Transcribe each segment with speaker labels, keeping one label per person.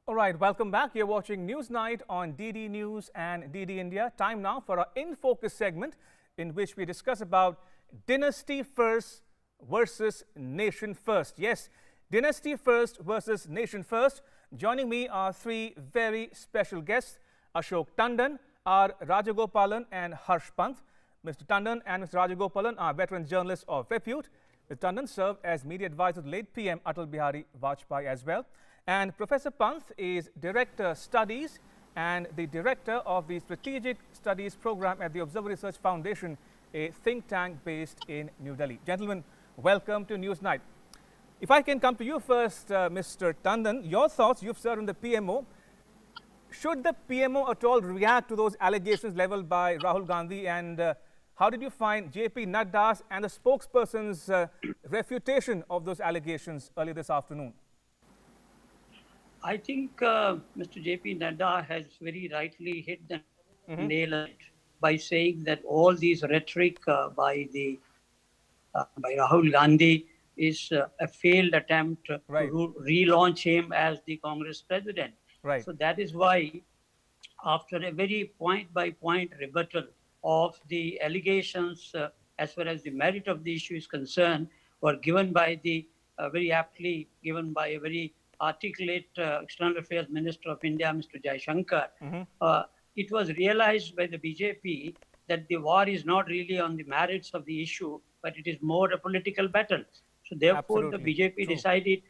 Speaker 1: All right, welcome back. You're watching News Night on DD News and DD India. Time now for our In Focus segment in which we discuss about Dynasty First versus Nation First. Yes, Dynasty First versus Nation First. Joining me are three very special guests, Ashok Tandon, R. Rajagopalan and Harsh Pant. Mr. Tandon and Mr. Rajagopalan are veteran journalists of repute. Mr. Tandon served as media advisor to late PM Atal Bihari Vajpayee as well. And Professor Pant is Director Studies and the Director of the Strategic Studies Program at the Observer Research Foundation, a think tank based in New Delhi. Gentlemen, welcome to News Night. If I can come to you first, Mr. Tandon, your thoughts, you've served in the PMO. Should the PMO at all react to those allegations leveled by Rahul Gandhi, and how did you find JP Nadda's and the spokesperson's refutation of those allegations earlier this afternoon?
Speaker 2: I think Mr. JP Nadda has very rightly hit the nail on it by saying that all these rhetoric by Rahul Gandhi is a failed attempt to relaunch him as the Congress president.
Speaker 1: Right.
Speaker 2: So that is why, after a very point-by-point rebuttal of the allegations as far as the merit of the issue is concerned, were given by the very aptly given by a very articulate External Affairs Minister of India, Mr. Jaishankar, it was realized by the BJP that the war is not really on the merits of the issue, but it is more a political battle. So therefore, the BJP decided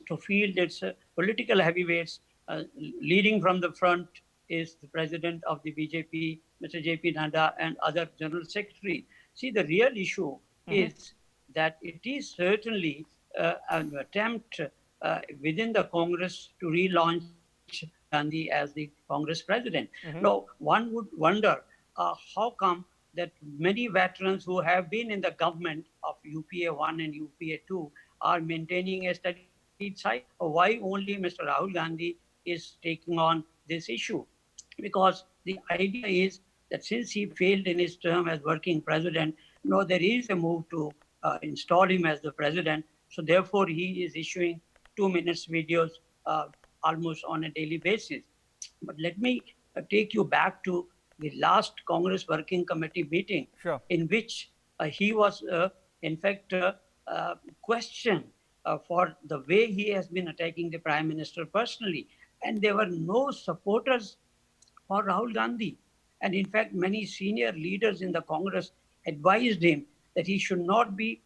Speaker 2: to field its political heavyweights. Leading from the front is the president of the BJP, Mr. JP Nadda, and other general secretary. See, the real issue is that it is certainly an attempt within the Congress to relaunch Gandhi as the Congress president. Now, one would wonder how come that many veterans who have been in the government of UPA 1 and UPA 2 are maintaining a steady side. Why only Mr. Rahul Gandhi is taking on this issue? Because the idea is that since he failed in his term as working president, there is a move to install him as the president. So therefore, he is issuing 2 minutes videos almost on a daily basis. But let me take you back to the last Congress Working Committee meeting, in which he was, in fact, questioned for the way he has been attacking the Prime Minister personally. And there were no supporters for Rahul Gandhi. And in fact, many senior leaders in the Congress advised him that he should not be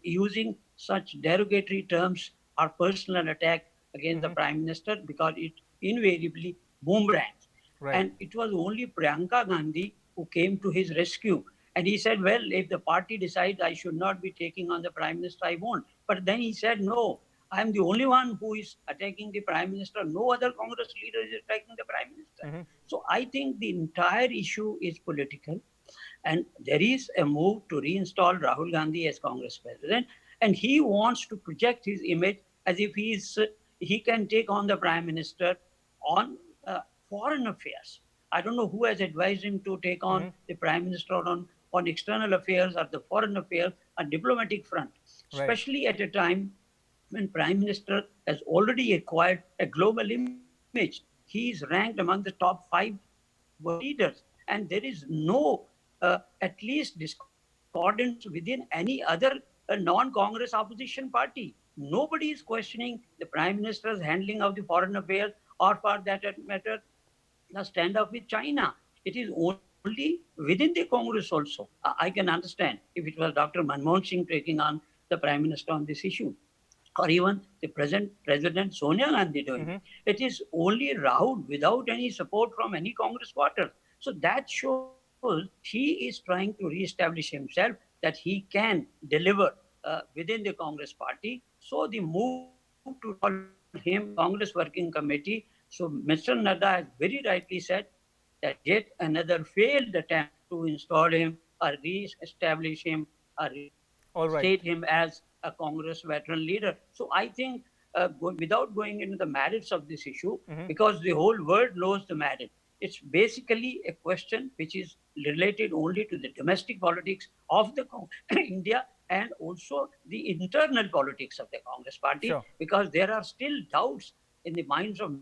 Speaker 2: using such derogatory terms or personal attack against the Prime Minister, because it invariably boomerangs. And it was only Priyanka Gandhi who came to his rescue. And he said, well, if the party decides I should not be taking on the Prime Minister, I won't. But then he said, no, I am the only one who is attacking the Prime Minister. No other Congress leader is attacking the Prime Minister. So I think the entire issue is political. And there is a move to reinstall Rahul Gandhi as Congress president. And he wants to project his image as if he can take on the Prime Minister on foreign affairs. I don't know who has advised him to take on the Prime Minister on external affairs or the foreign affairs or diplomatic front, especially at a time when Prime Minister has already acquired a global image. He is ranked among the top 5 leaders, and there is no, at least, discordance within any other non-Congress opposition party. Nobody is questioning the Prime Minister's handling of the foreign affairs, or for that matter, the standoff with China. It is only within the Congress also. I can understand if it was Dr. Manmohan Singh taking on the Prime Minister on this issue, or even the present President Sonia Gandhi doing. It is only Rahul without any support from any Congress quarter. So that shows he is trying to re-establish himself, that he can deliver within the Congress party. So the move to call him Congress Working Committee. So Mr. Nadda has very rightly said that yet another failed attempt to install him or re-establish him or state him as a Congress veteran leader. So I think without going into the merits of this issue, because the whole world knows the merit, it's basically a question which is related only to the domestic politics of the India and also the internal politics of the Congress party, because there are still doubts in the minds of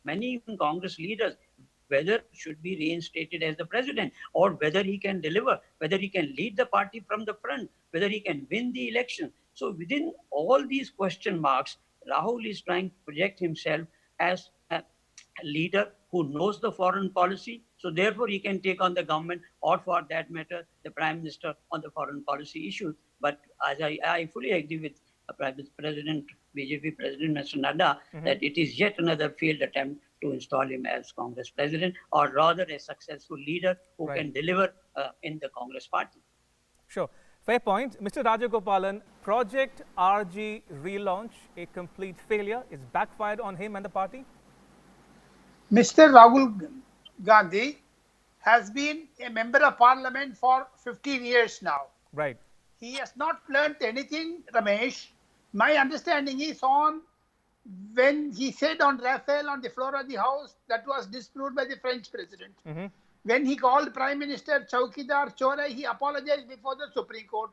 Speaker 2: many even Congress leaders whether should be reinstated as the president or whether he can deliver, whether he can lead the party from the front, whether he can win the election. So within all these question marks, Rahul is trying to project himself as a leader who knows the foreign policy. So therefore he can take on the government or for that matter, the prime minister on the foreign policy issues. But as I fully agree with President, BJP President Mr. Nadda, that it is yet another failed attempt to install him as Congress president, or rather a successful leader who can deliver in the Congress party.
Speaker 1: Sure. Fair point. Mr. Rajagopalan, Project RG relaunch, a complete failure, is backfired on him and the party?
Speaker 3: Mr. Rahul Gandhi has been a member of parliament for 15 years now.
Speaker 1: Right.
Speaker 3: He has not learnt anything, Ramesh. My understanding is on when he said on Rafale on the floor of the House, that was disproved by the French president. When he called Prime Minister Chaukidar Chore, he apologized before the Supreme Court.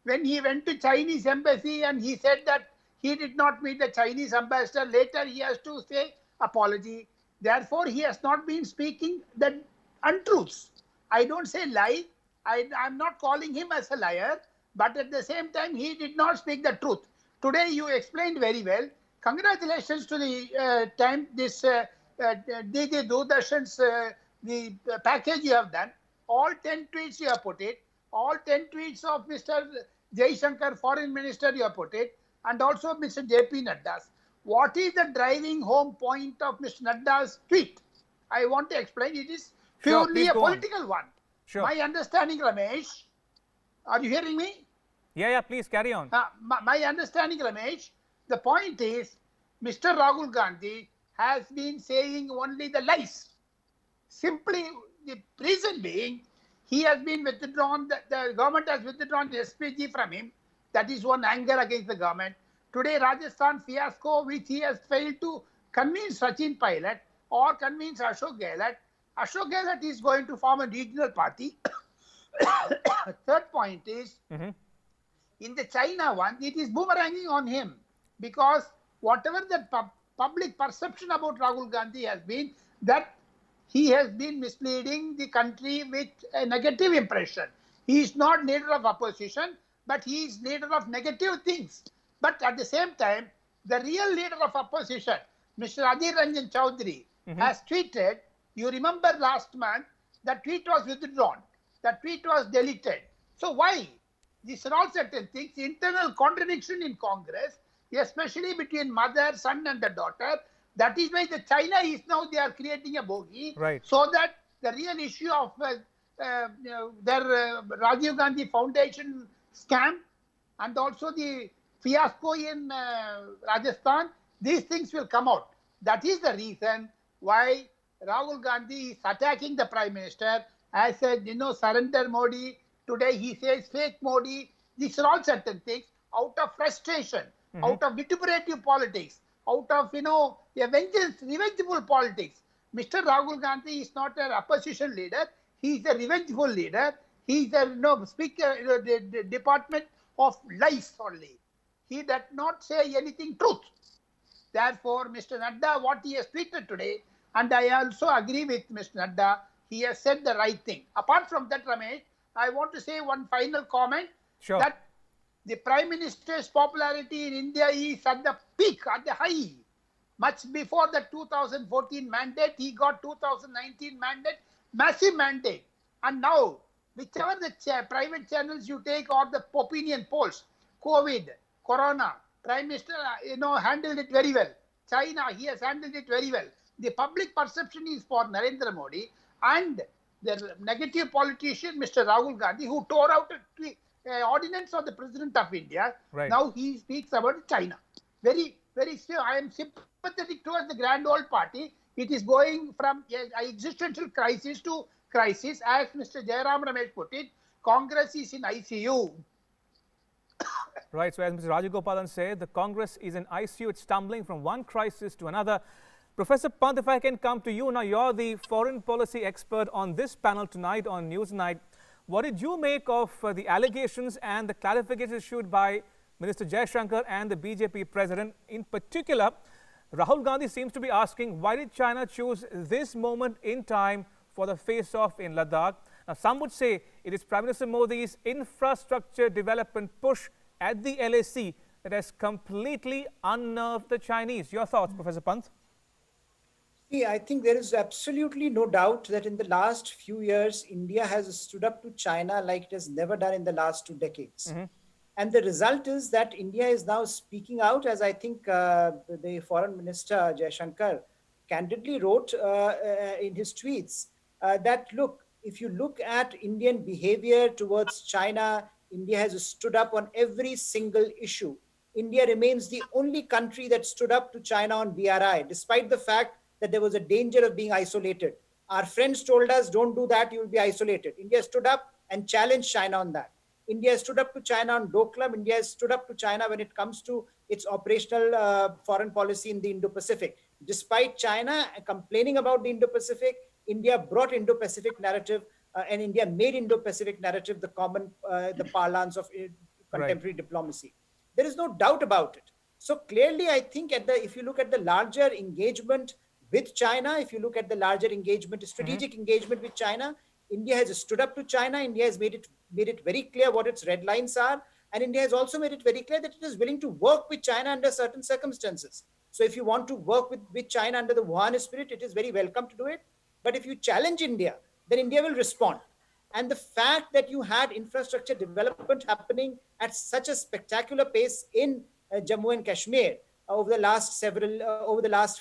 Speaker 3: When he went to Chinese embassy and he said that he did not meet the Chinese ambassador, later he has to say apology. Therefore, he has not been speaking the untruths. I don't say lie. I'm not calling him as a liar, but at the same time, he did not speak the truth. Today, you explained very well. Congratulations to the time this DD Doordarshan's the package you have done. All 10 tweets you have put it. All 10 tweets of Mr. Jaishankar, Foreign Minister, you have put it. And also Mr. JP Nadda's. What is the driving home point of Mr. Nadda's tweet? I want to explain. It is purely a political one.
Speaker 1: Sure.
Speaker 3: My understanding, Ramesh, are you hearing me?
Speaker 1: Yeah, please carry on.
Speaker 3: My understanding, Ramesh, the point is Mr. Rahul Gandhi has been saying only the lies. Simply, the reason being, he has been withdrawn, the government has withdrawn the SPG from him. That is one anger against the government. Today, Rajasthan fiasco, which he has failed to convince Sachin Pilot or convince Ashok Gehlot. Ashok Gehlot is going to form a regional party. Third point is, in the China one, it is boomeranging on him because whatever the public perception about Rahul Gandhi has been, that he has been misleading the country with a negative impression. He is not leader of opposition, but he is leader of negative things. But at the same time, the real leader of opposition, Mr. Adhir Ranjan Chaudhary, has tweeted, you remember last month, that tweet was withdrawn. That tweet was deleted. So why? These are all certain things. Internal contradiction in Congress, especially between mother, son and the daughter. That is why the China is now, they are creating a bogey.
Speaker 1: Right.
Speaker 3: So that the real issue of their Rajiv Gandhi Foundation scam and also the fiasco in Rajasthan, these things will come out. That is the reason why Rahul Gandhi is attacking the Prime Minister. I said, surrender Modi. Today he says fake Modi. These are all certain things out of frustration, out of vituperative politics, out of, a revengeful politics. Mr. Rahul Gandhi is not an opposition leader. He is a revengeful leader. He is a speaker, the department of lies only. He does not say anything truth. Therefore, Mr. Nadda, what he has tweeted today, and I also agree with Mr. Nadda, he has said the right thing. Apart from that, Ramesh, I want to say one final comment.
Speaker 1: Sure.
Speaker 3: That the Prime Minister's popularity in India is at the peak, at the high. Much before the 2014 mandate, he got 2019 mandate, massive mandate. And now, whichever the private channels you take or the opinion polls, COVID, Corona, Prime Minister, handled it very well. China, he has handled it very well. The public perception is for Narendra Modi and the negative politician, Mr. Rahul Gandhi, who tore out an ordinance of the President of India.
Speaker 1: Right.
Speaker 3: Now he speaks about China. Very, very still, I am sympathetic towards the Grand Old Party. It is going from existential crisis to crisis. As Mr. Jairam Ramesh put it, Congress is in ICU.
Speaker 1: Right. So as Mr. Rajagopalan said, the Congress is in ICU. It's stumbling from one crisis to another. Professor Pant, if I can come to you now, you're the foreign policy expert on this panel tonight on Newsnight. What did you make of the allegations and the clarifications issued by Minister Jaishankar and the BJP president? In particular, Rahul Gandhi seems to be asking, why did China choose this moment in time for the face-off in Ladakh? Now, some would say it is Prime Minister Modi's infrastructure development push at the LAC that has completely unnerved the Chinese. Your thoughts, Professor Pant?
Speaker 4: See, I think there is absolutely no doubt that in the last few years, India has stood up to China like it has never done in the last 2 decades. And the result is that India is now speaking out, as I think the Foreign Minister Jaishankar candidly wrote in his tweets, that look, if you look at Indian behavior towards China, India has stood up on every single issue. India remains the only country that stood up to China on BRI, despite the fact that there was a danger of being isolated. Our friends told us, don't do that, you will be isolated. India stood up and challenged China on that. India stood up to China on Doklam. India has stood up to China when it comes to its operational foreign policy in the Indo-Pacific. Despite China complaining about the Indo-Pacific, India brought Indo-Pacific narrative and India made Indo-Pacific narrative the common, the parlance of contemporary diplomacy. There is no doubt about it. So clearly, I think if you look at the larger engagement with China, if you look at the larger engagement, strategic engagement with China, India has stood up to China. India has made it very clear what its red lines are. And India has also made it very clear that it is willing to work with China under certain circumstances. So if you want to work with China under the Wuhan spirit, it is very welcome to do it. But if you challenge India, then India will respond. And the fact that you had infrastructure development happening at such a spectacular pace in Jammu and Kashmir over the last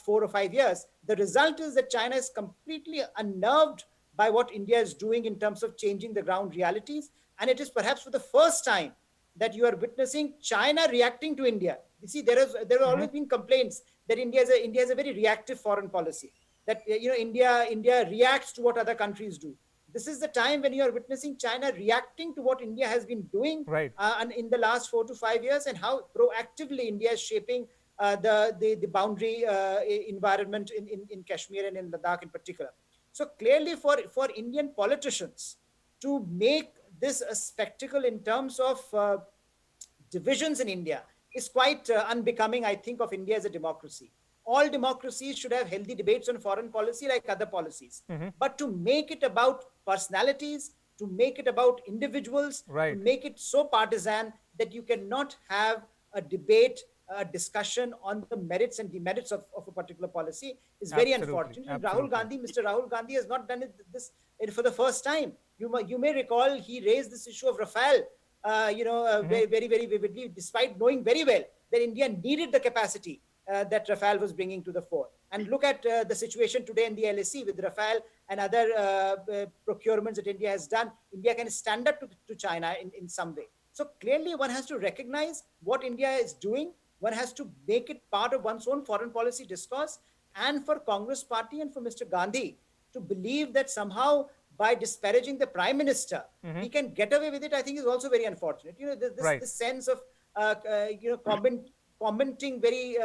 Speaker 4: 4 or 5 years, the result is that China is completely unnerved by what India is doing in terms of changing the ground realities. And it is perhaps for the first time that you are witnessing China reacting to India. You see, there have always been complaints that India has a very reactive foreign policy, that India reacts to what other countries do. This is the time when you are witnessing China reacting to what India has been doing and in the last 4 to 5 years, and how proactively India is shaping the boundary environment in Kashmir and in Ladakh in particular. So clearly for Indian politicians to make this a spectacle in terms of divisions in India is quite unbecoming, I think, of India as a democracy. All democracies should have healthy debates on foreign policy like other policies. But to make it about personalities, to make it about individuals, to make it so partisan that you cannot have a debate, a discussion on the merits and demerits of a particular policy is very unfortunate. And Mr. Rahul Gandhi has not done this for the first time. You may recall he raised this issue of Rafale, very, very vividly, despite knowing very well that India needed the capacity that Rafale was bringing to the fore. And look at the situation today in the LAC with Rafale and other procurements that India has done. India can stand up to China in some way. So clearly one has to recognize what India is doing. One has to make it part of one's own foreign policy discourse. And for Congress party and for Mr. Gandhi to believe that somehow by disparaging the Prime Minister, he can get away with it, I think is also very unfortunate. This sense of, commenting very,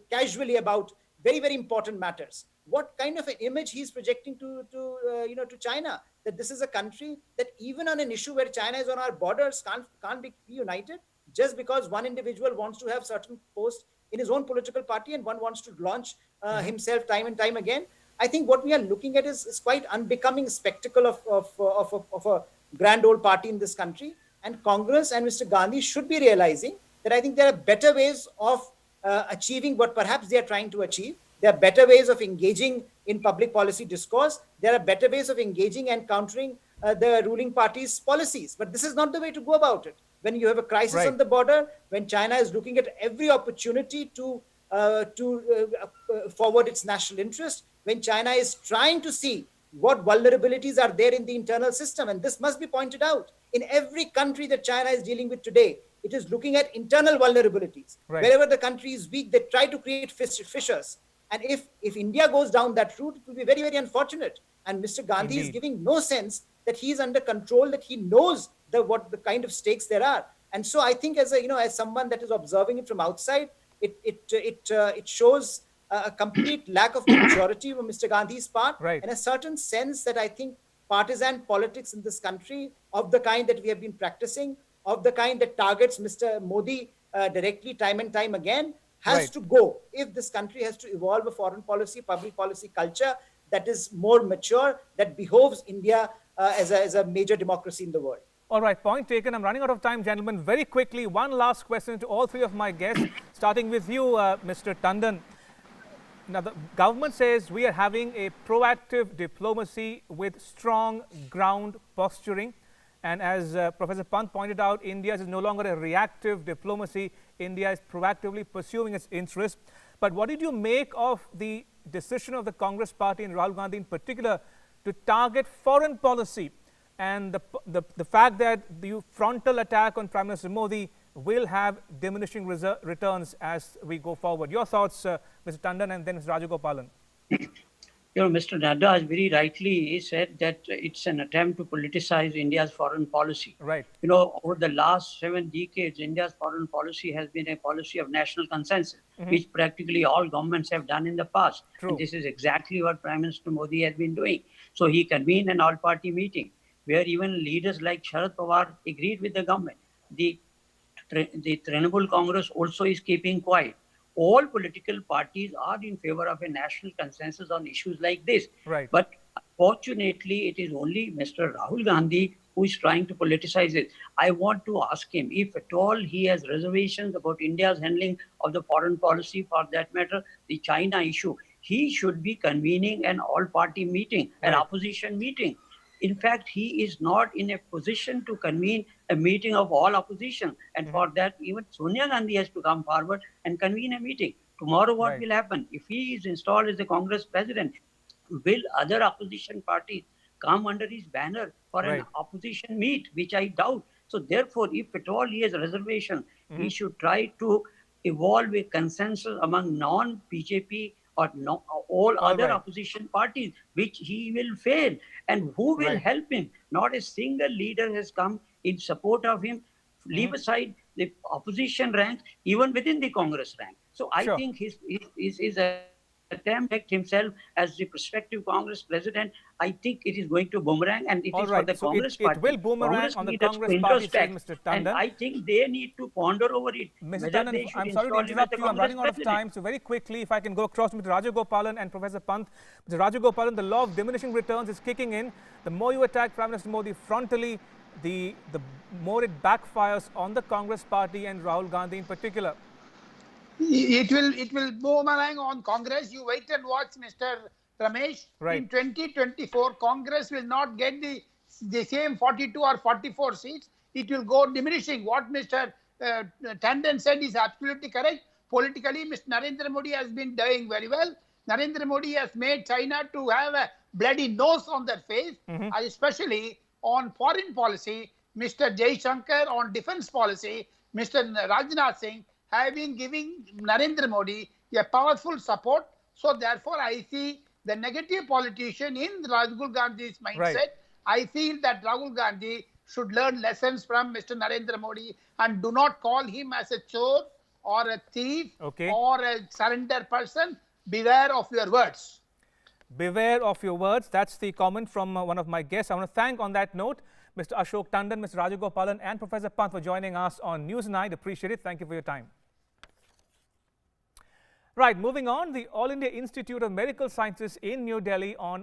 Speaker 4: casually about very, very important matters. What kind of an image he's projecting to China, that this is a country that even on an issue where China is on our borders can't be united just because one individual wants to have certain post in his own political party and one wants to launch himself time and time again. I think what we are looking at is quite unbecoming spectacle of a grand old party in this country. And Congress and Mr. Gandhi should be realizing that I think there are better ways of achieving what perhaps they are trying to achieve. There are better ways of engaging in public policy discourse. There are better ways of engaging and countering the ruling party's policies. But this is not the way to go about it. When you have a crisis on the border, when China is looking at every opportunity to forward its national interest, when China is trying to see what vulnerabilities are there in the internal system, and this must be pointed out. In every country that China is dealing with today, it is looking at internal vulnerabilities. Wherever the country is weak, they try to create fissures. And if India goes down that route, it will be very, very unfortunate. And Mr. Gandhi is giving no sense that he is under control, that he knows what the kind of stakes there are. And so I think as someone that is observing it from outside, it shows a complete lack of maturity from Mr. Gandhi's part, and a certain sense that I think partisan politics in this country of the kind that we have been practicing, of the kind that targets Mr. Modi directly time and time again, has to go if this country has to evolve a foreign policy, public policy culture that is more mature, that behoves India as a major democracy in the world.
Speaker 1: All right, point taken. I'm running out of time, gentlemen. Very quickly, one last question to all three of my guests, starting with you, Mr. Tandon. Now, the government says we are having a proactive diplomacy with strong ground posturing. And as Professor Pant pointed out, India is no longer a reactive diplomacy. India is proactively pursuing its interests. But what did you make of the decision of the Congress party and Rahul Gandhi in particular to target foreign policy and the fact that the frontal attack on Prime Minister Modi will have diminishing returns as we go forward? Your thoughts, Mr. Tandon, and then Mr. Rajagopalan.
Speaker 2: Mr. Nadda has very rightly said that it's an attempt to politicize India's foreign policy.
Speaker 1: Right.
Speaker 2: Over the last 7 decades, India's foreign policy has been a policy of national consensus, which practically all governments have done in the past.
Speaker 1: True.
Speaker 2: And this is exactly what Prime Minister Modi has been doing. So he convened an all-party meeting where even leaders like Sharad Pawar agreed with the government. The Trinamool Congress also is keeping quiet. All political parties are in favor of a national consensus on issues like this.
Speaker 1: Right.
Speaker 2: But fortunately, it is only Mr. Rahul Gandhi who is trying to politicize it. I want to ask him if at all he has reservations about India's handling of the foreign policy, for that matter, the China issue. He should be convening an all-party meeting, an opposition meeting. In fact, he is not in a position to convene a meeting of all opposition. And for that, even Sonia Gandhi has to come forward and convene a meeting. Tomorrow, what will happen? If he is installed as the Congress president, will other opposition parties come under his banner for an opposition meet, which I doubt. So therefore, if at all he has a reservation, he should try to evolve a consensus among non-BJP or all other opposition parties, which he will fail. And who will help him? Not a single leader has come in support of him. Leave aside the opposition ranks, even within the Congress rank. So I think his attempt to himself as the prospective Congress president, I think it is going to boomerang, and it is for the Congress party.
Speaker 1: It will boomerang on the Congress party, said Mr. Tandon.
Speaker 2: And I think they need to ponder over it.
Speaker 1: Mr. Tandon, I'm sorry to interrupt you. I'm running out of time. So very quickly, if I can go across to Mr. Rajagopalan and Professor Pant. Mr. Rajagopalan, the law of diminishing returns is kicking in. The more you attack Prime Minister Modi frontally, the more it backfires on the Congress party and Rahul Gandhi in particular.
Speaker 3: It will boomerang on Congress. You wait and watch, Mr. Ramesh. In 2024, Congress will not get the same 42 or 44 seats. It will go diminishing. What Mr. Tandon said is absolutely correct. Politically, Mr. Narendra Modi has been doing very well. Narendra Modi has made China to have a bloody nose on their face, especially on foreign policy. Mr. Jaishankar on defense policy, Mr. Rajnath Singh have been giving Narendra Modi a powerful support. So therefore, I see the negative politician in Rahul Gandhi's mindset. I feel that Rahul Gandhi should learn lessons from Mr. Narendra Modi and do not call him as a chore or a thief or a surrender person. Beware of your words.
Speaker 1: Beware of your words. That's the comment from one of my guests. I want to thank on that note Mr. Ashok Tandon, Mr. Rajagopalan and Professor Pant for joining us on Newsnight. Appreciate it. Thank you for your time. Right, moving on, the All India Institute of Medical Sciences in New Delhi on